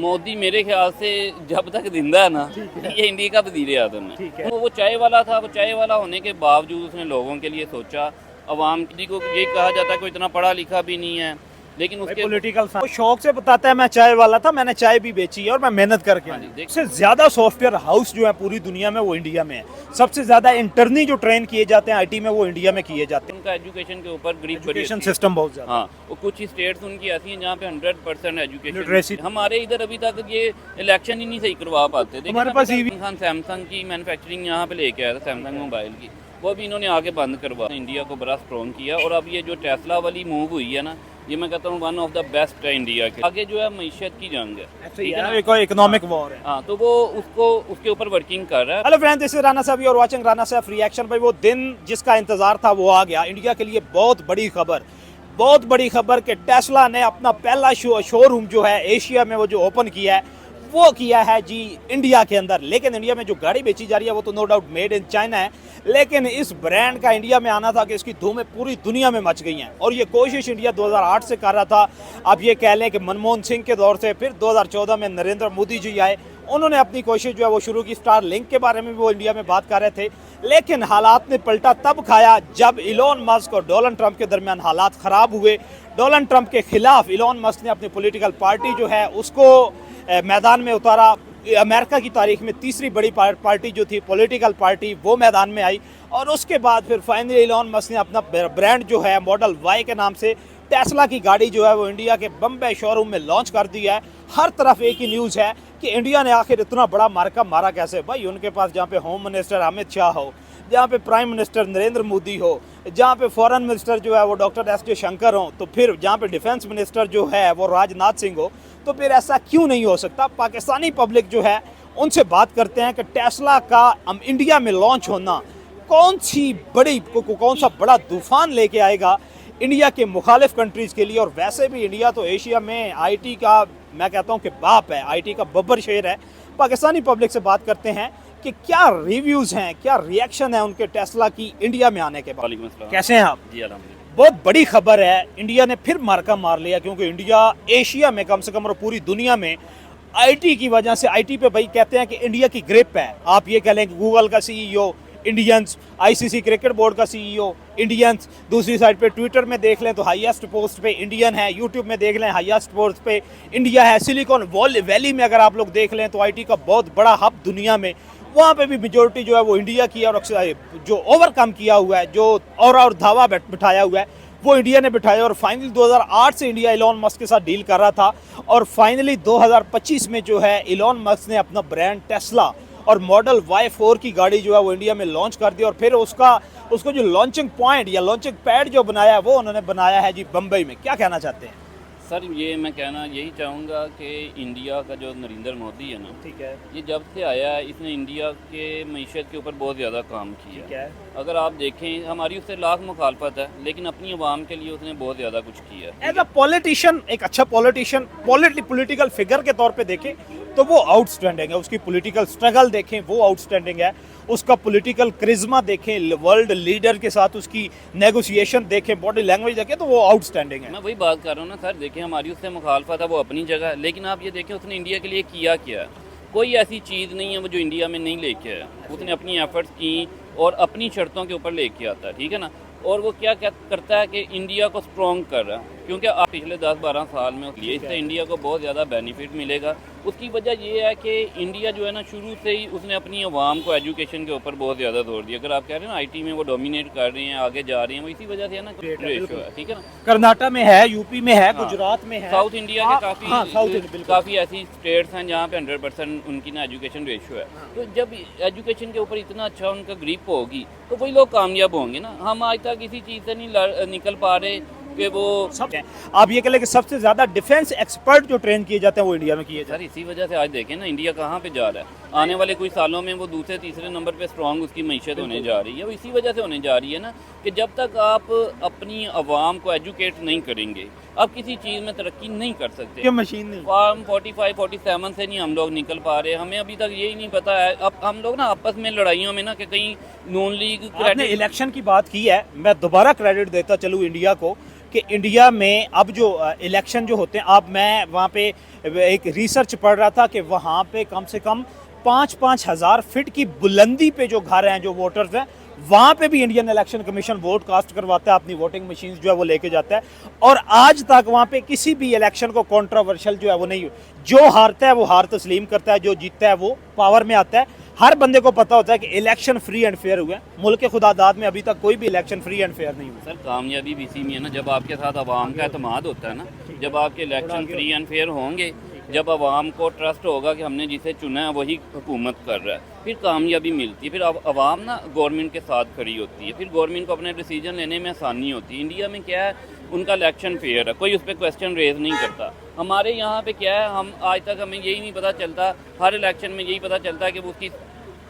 मोदी मेरे ख्याल से जब तक जिंदा है ना, ये इंडिया का वजीर आज़म है। वो चाय वाला था, वो चाय वाला होने के बावजूद उसने लोगों के लिए सोचा। अवाम को ये कहा जाता है कोई इतना पढ़ा लिखा भी नहीं है, लेकिन उसके पॉलिटिकल वो शौक से बताता है मैं चाय वाला था, मैंने चाय भी बेची है और मैं मेहनत करके आया। सबसे ज्यादा सॉफ्टवेयर हाउस जो है पूरी दुनिया में वो इंडिया में है। सबसे ज्यादा इंटर्नी जो ट्रेन किए जाते हैं आईटी में वो इंडिया में किए जाते हैं। उनका एजुकेशन के ऊपर गरीब एजुकेशन सिस्टम बहुत ज्यादा। हाँ, वो कुछ स्टेट्स उनकी ऐसी हैं जहाँ पे 100% लिटरेसी। एजुकेशन। हमारे इधर अभी तक ये इलेक्शन ही नहीं सही करवा पाते थे। हमारे पास खान सैमसंग की मैन्युफैक्चरिंग यहाँ पे लेके आया था, सैमसंग मोबाइल की, वो भी इन्होंने आगे बंद करवा इंडिया को बड़ा स्ट्रॉन्ग किया। और अब ये जो टेस्ला वाली मूव हुई है ना, ये मैं कहता हूँ वन ऑफ द बेस्ट है इंडिया के। आगे जो है मईशत की जंग है, इकोनॉमिक वॉर है। हाँ, तो वो उसको उसके ऊपर वर्किंग कर रहा है। Hello friends, this is Rana साहब और वाचिंग राना साहब रिएक्शन। भाई वो दिन जिसका इंतजार था वो आ गया। इंडिया के लिए बहुत बड़ी खबर कि टेस्ला ने अपना पहला शोरूम जो है एशिया में वो जो ओपन किया है वो किया है जी इंडिया के अंदर। लेकिन इंडिया में जो गाड़ी बेची जा रही है वो तो no doubt made in China है, लेकिन इस ब्रांड का इंडिया में आना था कि इसकी धूमें पूरी दुनिया में मच गई हैं। और ये कोशिश इंडिया 2008 से कर रहा था। अब ये कह लें कि मनमोहन सिंह के दौर से, फिर 2014 में नरेंद्र मोदी जी आए, उन्होंने अपनी कोशिश जो है वो शुरू की। स्टार लिंक के बारे में भी वो इंडिया में बात कर रहे थे, लेकिन हालात ने पलटा तब खाया जब इलॉन मस्क और डोनाल्ड ट्रंप के दरमियान हालात ख़राब हुए। डोनाल्ड ट्रंप के खिलाफ इलॉन मस्क ने अपनी पॉलिटिकल पार्टी जो है उसको मैदान में उतारा। अमेरिका की तारीख में तीसरी बड़ी पार्टी जो थी पॉलिटिकल पार्टी वो मैदान में आई। और उसके बाद फिर फाइनली इलॉन मस्क ने अपना ब्रांड जो है मॉडल वाई के नाम से टेस्ला की गाड़ी जो है वो इंडिया के बम्बई शोरूम में लॉन्च कर दिया है। हर तरफ एक ही न्यूज़ है कि इंडिया ने आखिर इतना बड़ा मार्का मारा कैसे। भाई उनके पास जहाँ पे होम मिनिस्टर अमित शाह हो, जहाँ पे प्राइम मिनिस्टर नरेंद्र मोदी हो, जहाँ पे फॉरेन मिनिस्टर जो है वो डॉक्टर एस जयशंकर हो, तो फिर जहाँ पे डिफेंस मिनिस्टर जो है वो राजनाथ सिंह हो, तो फिर ऐसा क्यों नहीं हो सकता। पाकिस्तानी पब्लिक जो है उनसे बात करते हैं कि टेस्ला का इंडिया में लॉन्च होना कौन सा बड़ा तूफान लेके आएगा इंडिया के मुखालिफ कंट्रीज़ के लिए। और वैसे भी इंडिया तो एशिया में आईटी का मैं कहता हूँ कि बाप है, आईटी का बब्बर शेर है। पाकिस्तानी पब्लिक से बात करते हैं कि क्या रिव्यूज़ हैं, क्या रिएक्शन है उनके टेस्ला की इंडिया में आने के बाद। कैसे हैं आप? जी अल्हम्दुलिल्लाह। बहुत बड़ी खबर है, इंडिया ने फिर मार्का मार लिया, क्योंकि इंडिया एशिया में कम से कम और पूरी दुनिया में आईटी की वजह से, आईटी पे भाई कहते हैं कि इंडिया की ग्रिप है। आप ये कह लें कि गूगल का CEO Indians, ICC cricket board का सीईओ इंडियंस, दूसरी साइड पे ट्विटर में देख लें तो हाईएस्ट पोस्ट पे इंडियन है, यूट्यूब में देख लें हाईएस्ट पोस्ट पे इंडिया है, सिलिकॉन वैली में अगर आप लोग देख लें तो आईटी का बहुत बड़ा हब दुनिया में, वहाँ पे भी मेजोरिटी जो है वो इंडिया की है। और जो ओवरकम किया हुआ है, जो और धावा बिठाया हुआ है वो इंडिया ने बिठाया। और फाइनली 2008 से इंडिया इलॉन मस्क के साथ डील कर रहा था, और फाइनली 2025 में जो है इलॉन मस्क ने अपना ब्रांड टेस्ला और मॉडल Y4 की गाड़ी जो है वो इंडिया में लॉन्च कर दी। और फिर उसको जो लॉन्चिंग पॉइंट या लॉन्चिंग पैड जो बनाया है वो उन्होंने बनाया है जी बम्बई में। क्या कहना चाहते हैं सर? ये मैं कहना यही चाहूँगा कि इंडिया का जो नरेंद्र मोदी है ना, ठीक है, ये जब से आया है इसने इंडिया के मईशत के ऊपर बहुत ज़्यादा काम किया ठीक है। अगर आप देखें, हमारी उससे लाख मुखालफत है, लेकिन अपनी आवाम के लिए उसने बहुत ज़्यादा कुछ किया। एज अ पॉलिटिशियन, एक अच्छा पॉलिटिशियन, पॉलिटिकल फिगर के तौर पे देखें तो वो आउटस्टैंडिंग है। उसकी पॉलिटिकल स्ट्रगल देखें वो आउटस्टैंडिंग है। उसका पॉलिटिकल क्रिज्मा देखें, वर्ल्ड लीडर के साथ उसकी नेगोशिएशन देखें, बॉडी लैंग्वेज देखें तो वो आउटस्टैंडिंग है। मैं वही बात कर रहा हूँ ना सर, देखें हमारी उससे मुखालफत है वो अपनी जगह, लेकिन आप ये देखें उसने इंडिया के लिए किया क्या। कोई ऐसी चीज़ नहीं है वो जो इंडिया में नहीं लेके आया। उसने अपनी एफर्ट्स की और अपनी शर्तों के ऊपर लेके आता है, ठीक है ना। और वो क्या करता है कि इंडिया को स्ट्रॉन्ग कर रहा है, क्योंकि आप पिछले 10-12 साल में लिए इससे इंडिया को बहुत ज़्यादा बेनिफिट मिलेगा। उसकी वजह ये है कि इंडिया जो है ना, शुरू से ही उसने अपनी आवाम को एजुकेशन के ऊपर बहुत ज़्यादा जोर दिया। अगर आप कह रहे हैं ना आईटी में वो डोमिनेट कर रही हैं, आगे जा रही हैं, वो इसी वजह से है ना, रेशो है, ठीक है ना। कर्नाटक में है, यूपी में है, गुजरात में है, साउथ इंडिया के काफ़ी ऐसी स्टेट्स हैं जहाँ पे 100% उनकी ना एजुकेशन रेशो है। तो जब एजुकेशन के ऊपर इतना अच्छा उनका ग्रिप होगी तो वही लोग कामयाब होंगे ना। हम आज तक किसी चीज़ से नहीं निकल पा रहे कि वो सब। आप ये कह लें कि सबसे ज्यादा डिफेंस एक्सपर्ट जो ट्रेन किए जाते हैं वो इंडिया में किए जाते हैं। सर इसी वजह से आज देखें ना इंडिया कहाँ पे जा रहा है। आने वाले कुछ सालों में वो दूसरे तीसरे नंबर पे स्ट्रॉन्ग उसकी मईशत होने जा रही है। वो इसी वजह से होने जा रही है ना कि जब तक आप अपनी आवाम को एजुकेट नहीं करेंगे आप किसी चीज़ में तरक्की नहीं कर सकते। ये मशीन नहीं, फॉर्म 45-47 से नहीं हम लोग निकल पा रहे। हमें अभी तक यही नहीं पता है। अब हम लोग ना आपस में लड़ाइयों में ना कि कहीं नॉन लीग आपने इलेक्शन की बात की है, मैं दोबारा क्रेडिट देता चलूँ इंडिया को कि इंडिया में अब जो इलेक्शन जो होते हैं, अब मैं वहाँ पे एक रिसर्च पढ़ रहा था कि वहाँ पे कम से कम 5-5 हज़ार फीट की बुलंदी पे जो घर हैं, जो वोटर्स हैं, वहाँ पे भी Indian election commission vote cast करवाता है, अपनी वोटिंग मशीन जो है वो लेके जाता है। और आज तक वहाँ पे किसी भी इलेक्शन को कंट्रोवर्शियल जो है वो नहीं, जो हारता है वो हार तस्लीम करता है, जो जीतता है वो पावर में आता है। हर बंदे को पता होता है कि इलेक्शन फ्री एंड फेयर हुए। मुल्क के खुदादाद में अभी तक कोई भी इलेक्शन फ्री एंड फेयर नहीं हुआ। सर कामयाबी भी इसी में है ना, जब आपके साथ आवाम का एतमाद होता है ना, जब आपके इलेक्शन फ्री एंड फेयर होंगे, जब आवाम को ट्रस्ट होगा कि हमने जिसे चुना है वही हुकूमत कर रहा है, फिर कामयाबी मिलती है। फिर अब आवाम ना गवर्नमेंट के साथ खड़ी होती है, फिर गवर्नमेंट को अपने डिसीजन लेने में आसानी होती है। इंडिया में क्या है, उनका इलेक्शन फेयर है, कोई उस पर क्वेश्चन रेज नहीं करता। हमारे यहाँ पे क्या है, हम आज तक हमें यही नहीं पता चलता, हर इलेक्शन में यही पता चलता है कि वो उसकी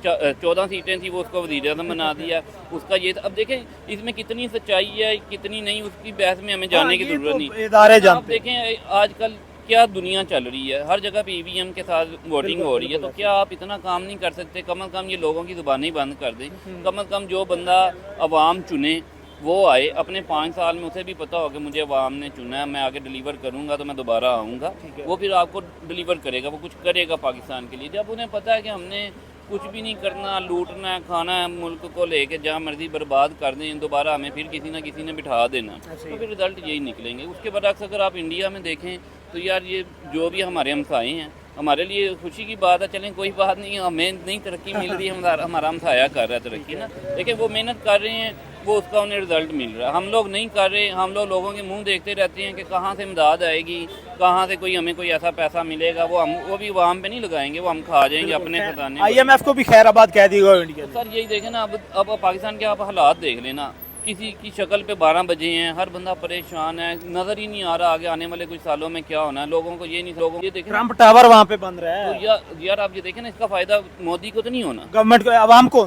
14 सीटें थी, वो उसको वज़ीर-ए-आज़म बना दिया, उसका ये था। अब देखें इसमें कितनी सच्चाई है कितनी नहीं, उसकी बहस में हमें जाने की ज़रूरत नहीं। इदारे जानते आप देखें आजकल क्या दुनिया चल रही है, हर जगह पे ईवीएम के साथ वोटिंग हो रही है, तो क्या आप इतना काम नहीं कर सकते? कम अज़ कम ये लोगों की ज़ुबानें बंद कर दें। कम अज़ कम जो बंदा अवाम चुने वो आए, अपने 5 साल में उसे भी पता हो कि मुझे अवाम ने चुना है, मैं आगे डिलीवर करूंगा तो मैं दोबारा आऊँगा, वो फिर आपको डिलीवर करेगा, वो कुछ करेगा पाकिस्तान के लिए। जब उन्हें पता है कि हमने कुछ भी नहीं करना, लूटना है, खाना है, मुल्क को लेके जहाँ मर्जी बर्बाद कर दें, दोबारा हमें फिर किसी ना किसी ने बिठा देना, तो फिर रिजल्ट यही निकलेंगे। उसके बरअक्स अगर आप इंडिया में देखें तो यार ये जो भी हमारे हमसाए हैं, हमारे लिए खुशी की बात है, चलें कोई बात नहीं, हमें नहीं तरक्की मिल रही है, हमारा हमसाया कर रहा है तरक्की ना, लेकिन वो मेहनत कर रहे हैं, वो उसका उन्हें रिजल्ट मिल रहा है। हम लोग नहीं कर रहे, हम लोगों के मुंह देखते रहते हैं कि कहाँ से इमदाद आएगी, कहाँ से कोई हमें कोई ऐसा पैसा मिलेगा, वो भी अवाम पे नहीं लगाएंगे, वो हम खा जाएंगे अपने खजाने। IMF को भी खैराबाद कह दी गई इंडिया। सर यही देखें ना, अब पाकिस्तान के आप हालात देख लेना, किसी की शक्ल पे 12 बजे हैं, हर बंदा परेशान है, नजर ही नहीं आ रहा आगे आने वाले कुछ सालों में क्या होना है। लोगों को ये नहीं, लोगों ये देखें ट्रम्प टावर वहाँ पे बन रहा है, तो यार आप ये देखें ना, इसका फायदा मोदी को तो नहीं होना, गवर्नमेंट को, आवाम को,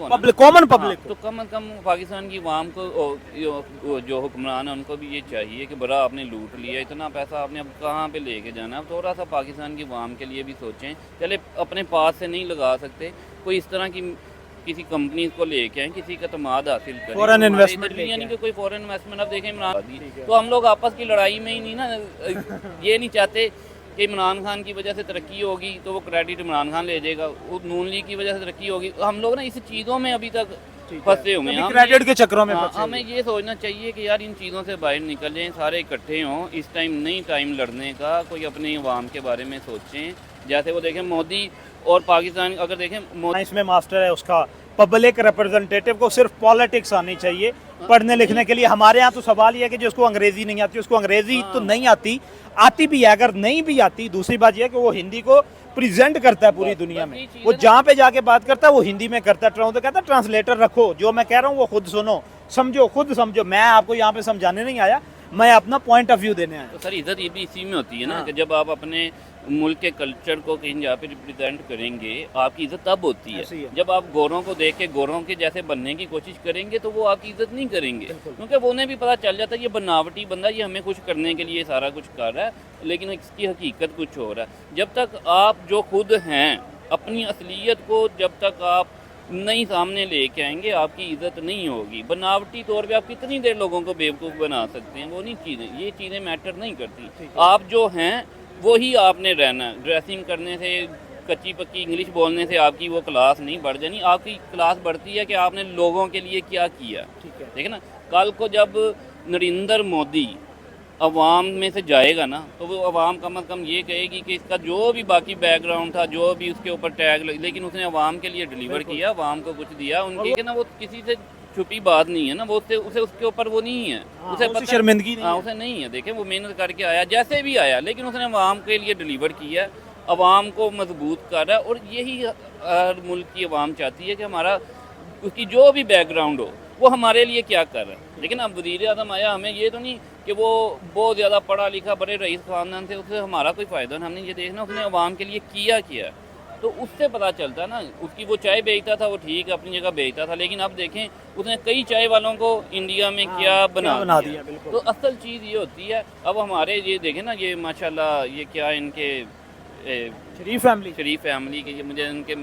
पब्लिक, कॉमन पब्लिक। तो कम अज़ कम पाकिस्तान की आवाम को, जो हुक्मरान है उनको भी ये चाहिए कि बड़ा आपने लूट लिया, इतना पैसा आपने अब कहाँ पे लेके जाना है। अब थोड़ा सा पाकिस्तान की आवाम के लिए भी सोचें, चले अपने पास से नहीं लगा सकते, कोई इस तरह की किसी कंपनी को लेके आए, किसी का तमाद हासिल करें, फॉरेन इन्वेस्टमेंट, यानी कि कोई फॉरेन इन्वेस्टमेंट। अब देखें इमरान, तो हम लोग आपस की लड़ाई में ही नहीं ना, ये नहीं चाहते कि इमरान खान की वजह से तरक्की होगी तो वो क्रेडिट इमरान खान ले जाएगा, वो नून लीग की वजह से तरक्की होगी। हम लोग ना इस चीज़ों में अभी तक फंसे हुए हैं, क्रेडिट के चक्करों में। हमें ये सोचना चाहिए कि यार इन चीज़ों से बाहर निकल जाएं, सारे इकट्ठे हों, इस टाइम नहीं टाइम लड़ने का, कोई अपने अवाम के बारे में सोचें। जैसे वो देखें मोदी और पाकिस्तान, अगर देखें मोदी इसमें मास्टर है उसका, पब्लिक रिप्रेजेंटेटिव को सिर्फ पॉलिटिक्स आनी चाहिए पढ़ने लिखने के लिए। हमारे यहाँ तो सवाल ये है कि जिसको अंग्रेजी नहीं आती उसको अंग्रेजी तो नहीं आती, आती भी है, अगर नहीं भी आती, दूसरी बात यह है कि वो हिंदी को प्रेजेंट करता है पूरी दुनिया में, वो जहाँ पे जाके बात करता है वो हिंदी में करता है। तो कहता है ट्रांसलेटर रखो, जो मैं कह रहा हूँ वो खुद सुनो, समझो, खुद समझो, मैं आपको यहाँ पे समझाने नहीं आया, मैं अपना पॉइंट ऑफ व्यू देने आया। तो सर इज्जत ये भी इसी में होती है ना, कि जब आप अपने मुल्क के कल्चर को कहीं जहाँ पे रिप्रेजेंट करेंगे, आपकी इज्जत तब होती है जब आप गोरों को देख के गोरों के जैसे बनने की कोशिश करेंगे, तो वो आपकी इज्जत नहीं करेंगे, क्योंकि वो उन्हें भी पता चल जाता है ये बनावटी बंदा, ये हमें कुछ करने के लिए सारा कुछ कर रहा है, लेकिन इसकी हकीकत कुछ हो रहा है। जब तक आप जो खुद हैं अपनी असलियत को जब तक आप नहीं सामने लेके आएंगे, आपकी इज्जत नहीं होगी। बनावटी तौर पे आप कितनी देर लोगों को बेवकूफ़ बना सकते हैं, वो नहीं चीज़ें, ये चीज़ें मैटर नहीं करती। आप जो हैं वही आपने रहना है। ड्रेसिंग करने से, कच्ची पक्की इंग्लिश बोलने से आपकी वो क्लास नहीं बढ़ जानी, आपकी क्लास बढ़ती है कि आपने लोगों के लिए क्या किया। ठीक है ना, कल को जब नरेंद्र मोदी अवाम में से जाएगा ना, तो वो अवाम कम अज़ कम ये कहेगी कि इसका जो भी बाकी बैकग्राउंड था, जो भी उसके ऊपर टैग लगे, लेकिन उसने अवाम के लिए डिलीवर किया, अवाम को कुछ दिया। उनकी ना वो किसी से छुपी बात नहीं है ना, वो उसे उसके ऊपर वो नहीं है, उसे पता, शर्मिंदगी नहीं, उसे नहीं है। देखें वो मेहनत करके आया, जैसे भी आया, लेकिन उसने अवाम के लिए डिलीवर किया, अवाम को मजबूत कर रहा है। और यही हर मुल्क की अवाम चाहती है कि हमारा, उसकी जो भी बैकग्राउंड हो, वो हमारे लिए क्या कर रहा है। लेकिन अब वज़ीर-ए-आज़म आया, हमें ये तो नहीं कि वो बहुत ज़्यादा पढ़ा लिखा बड़े रईस ख़ानदान से, उससे हमारा कोई फ़ायदा नहीं। हमने ये देखना उसने अवाम के लिए किया, तो उससे पता चलता है ना। उसकी वो चाय बेचता था, वो ठीक अपनी जगह बेचता था, लेकिन अब देखें उसने कई चाय वालों को इंडिया में क्या बना दिया। तो असल चीज़ ये होती है। अब हमारे ये देखें ना, ये माशाल्लाह, ये क्या इनके शरीफ फैमिली के, ये मुझे इनके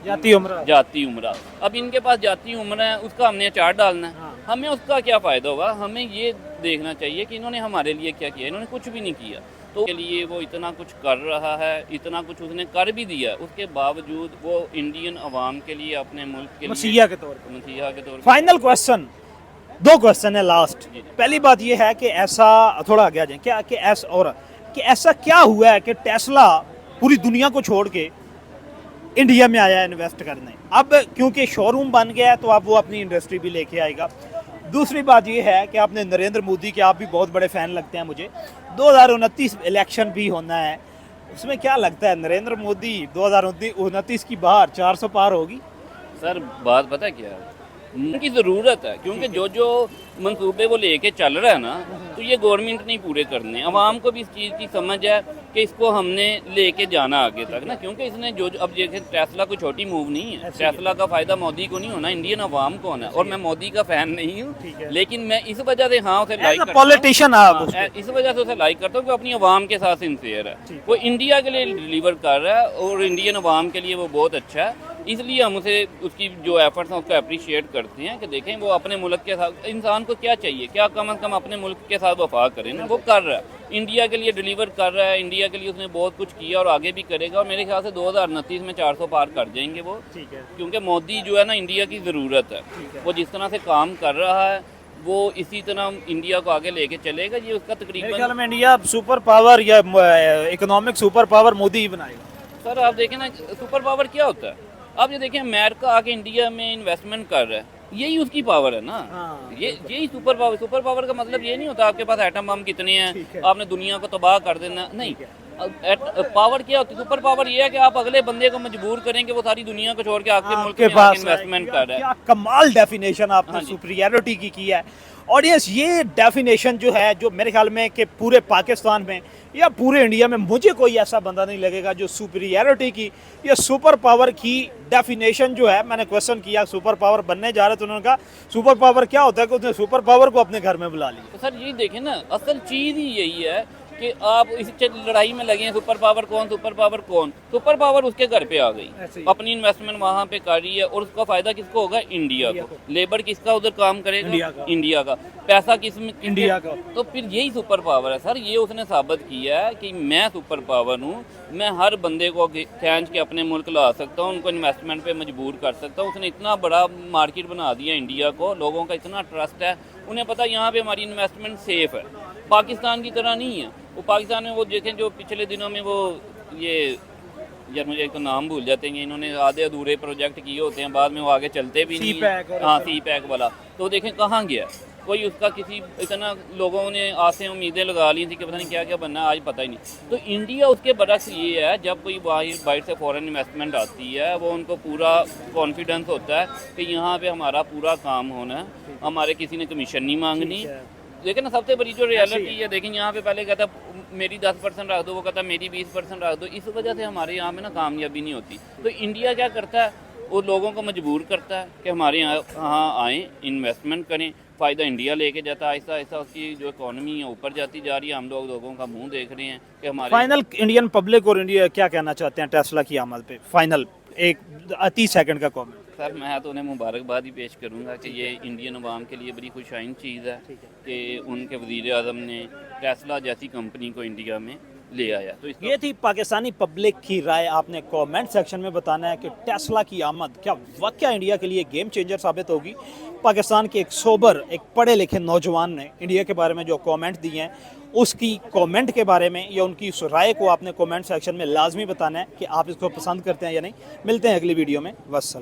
जाती उम्रा। अब इनके पास जाती उम्र है, उसका हमने अचार डालना है। हमें उसका क्या फ़ायदा होगा? हमें ये देखना चाहिए कि इन्होंने हमारे लिए क्या किया। इन्होंने कुछ भी नहीं किया, तो के लिए वो इतना कुछ कर रहा है, इतना कुछ उसने कर भी दिया, उसके बावजूद वो इंडियन अवाम के लिए, अपने मुल्क के लिए मसीहा के तौर पर। मसीहा के तौर पर। फाइनल क्वेश्चन, 2 क्वेश्चन है लास्ट। पहली बात ये है कि ऐसा, थोड़ा आगे आ जाए, क्या कि ऐसा क्या हुआ है कि टेस्ला पूरी दुनिया को छोड़ के इंडिया में आया है इन्वेस्ट करने? अब क्योंकि शोरूम बन गया है तो अब वो अपनी इंडस्ट्री भी लेके आएगा। दूसरी बात ये है कि आपने नरेंद्र मोदी के, आप भी बहुत बड़े फ़ैन लगते हैं मुझे, 2029 इलेक्शन भी होना है, उसमें क्या लगता है नरेंद्र मोदी 2029 की बाहर 400 पार होगी? सर बात पता है क्या है, उनकी ज़रूरत है, क्योंकि जो मंसूबे वो लेके चल रहा है ना, तो ये गवर्नमेंट नहीं पूरे करने। अवाम को भी इस चीज़ की समझ है कि इसको हमने लेके जाना आगे तक ना, क्योंकि इसने जो अब देखिए टेस्ला कोई छोटी मूव नहीं है। टेस्ला का फ़ायदा मोदी को नहीं होना, इंडियन अवाम को होना है। और मैं मोदी का फ़ैन नहीं हूँ, लेकिन मैं इस वजह से हाँ उसे लाइक करता हूँ, पॉलिटिशियन आप इस वजह से उसे लाइक करता हूँ कि अपनी अवाम के साथ सिंसियर है। वो इंडिया के लिए डिलीवर कर रहा है और इंडियन अवाम के लिए वो बहुत अच्छा है, इसलिए हम उसे उसकी जो एफर्ट्स हैं उसको अप्रिशिएट करते हैं कि देखें वो अपने मुल्क के साथ, इंसान को क्या चाहिए, क्या कम से कम अपने मुल्क के साथ वफा करें ना, वो कर रहा है, इंडिया के लिए डिलीवर कर रहा है, इंडिया के लिए उसने बहुत कुछ किया और आगे भी करेगा। और मेरे ख्याल से 2029 में 400 पार कर जाएंगे वो, क्योंकि मोदी जो है ना इंडिया की ज़रूरत है। वो जिस तरह से काम कर रहा है वो इसी तरह इंडिया को आगे लेके चलेगा। ये उसका मेरे तकरीबन, ख्याल में इंडिया सुपर पावर या इकोनॉमिक सुपर पावर मोदी ही बनाएगा। सर आप देखें ना सुपर पावर क्या होता है, आप ये देखें अमेरिका आके इंडिया में इन्वेस्टमेंट कर रहा है, यही उसकी पावर है ना। यही सुपर पावर का मतलब ये नहीं होता आपके पास एटम बम कितने हैं, आपने दुनिया को तबाह कर देना, नहीं। पावर क्या होती है? सुपर पावर ये है कि आप अगले बंदे को मजबूर करें कि वो सारी दुनिया को छोड़ के आपके मुल्क में आके इन्वेस्टमेंट कर रहा है। क्या कमाल डेफिनेशन आपने सुपीरियरिटी की है। और ये डेफिनेशन जो है, जो मेरे ख्याल में कि पूरे पाकिस्तान में या पूरे इंडिया में मुझे कोई ऐसा बंदा नहीं लगेगा जो सुपीरियरिटी की या सुपर पावर की डेफिनेशन जो है, मैंने क्वेश्चन किया सुपर पावर बनने जा रहे तो उन्होंने कहा सुपर पावर क्या होता है कि उसने सुपर पावर को अपने घर में बुला लिया। तो सर यही देखें ना, असल चीज़ ही यही है कि आप इस लड़ाई में लगे हैं, सुपर पावर कौन, सुपर पावर कौन। सुपर पावर उसके घर पे आ गई, अपनी इन्वेस्टमेंट वहाँ पे कर रही है और उसका फायदा किसको होगा? इंडिया को। लेबर किसका उधर काम करेगा? इंडिया का। पैसा किस में? इंडिया का। तो फिर यही सुपर पावर है सर। ये उसने साबित किया है कि मैं सुपर पावर हूँ, मैं हर बंदे को खींच के अपने मुल्क ला सकता हूँ, उनको इन्वेस्टमेंट पे मजबूर कर सकता हूँ। उसने इतना बड़ा मार्केट बना दिया इंडिया को, लोगों का इतना ट्रस्ट है, उन्हें पता यहाँ पे हमारी इन्वेस्टमेंट सेफ है। पाकिस्तान की तरह नहीं है वो। पाकिस्तान में वो देखें जो पिछले दिनों में वो ये यार मुझे एक तो नाम भूल जाते हैं, इन्होंने आधे अधूरे प्रोजेक्ट किए होते हैं, बाद में वो आगे चलते भी नहीं है। हाँ सी पैक वाला, तो देखें कहाँ गया कोई उसका, किसी इतना लोगों ने आसें उम्मीदें लगा ली थी कि पता नहीं क्या क्या बनना है, आज पता ही नहीं। तो इंडिया उसके बरक्स ये है, जब कोई बाहर से फॉरेन इन्वेस्टमेंट आती है वो उनको पूरा कॉन्फिडेंस होता है कि यहाँ पे हमारा पूरा काम होना है, हमारे किसी ने कमीशन नहीं मांगनी। लेकिन ना सबसे बड़ी जो रियलिटी है, देखें यहाँ पे पहले कहता मेरी 10% रख दो, वो कहता मेरी 20% रख दो। इस वजह से हमारे यहाँ में ना कामयाबी नहीं होती। तो इंडिया क्या करता है, वो लोगों को मजबूर करता है कि हमारे यहाँ आएँ, इन्वेस्टमेंट करें, फ़ायदा इंडिया लेके जाता है। ऐसा ऐसा उसकी जो इकोनॉमी है ऊपर जाती जा रही है, हम लोगों का मुंह देख रहे हैं कि हमारे। फाइनल इंडियन पब्लिक और इंडिया क्या कहना चाहते हैं टेस्ला की आमद पे? फाइनल एक 30 सेकंड का कमेंट। सर मैं तो उन्हें मुबारकबाद ही पेश करूंगा कि ये इंडियन अवाम के लिए बड़ी खुशाइन चीज़ है कि उनके वज़ीर आज़म ने टेस्ला जैसी कंपनी को इंडिया में ले आया। तो ये थी पाकिस्तानी पब्लिक की राय। आपने कमेंट सेक्शन में बताना है कि टेस्ला की आमद क्या वाकया इंडिया के लिए गेम चेंजर साबित होगी। पाकिस्तान के एक सोबर, एक पढ़े लिखे नौजवान ने इंडिया के बारे में जो कमेंट दिए हैं, उसकी कमेंट के बारे में या उनकी उस राय को आपने कमेंट सेक्शन में लाजमी बताना है कि आप इसको पसंद करते हैं या नहीं। मिलते हैं अगली वीडियो में। वस्सलाम।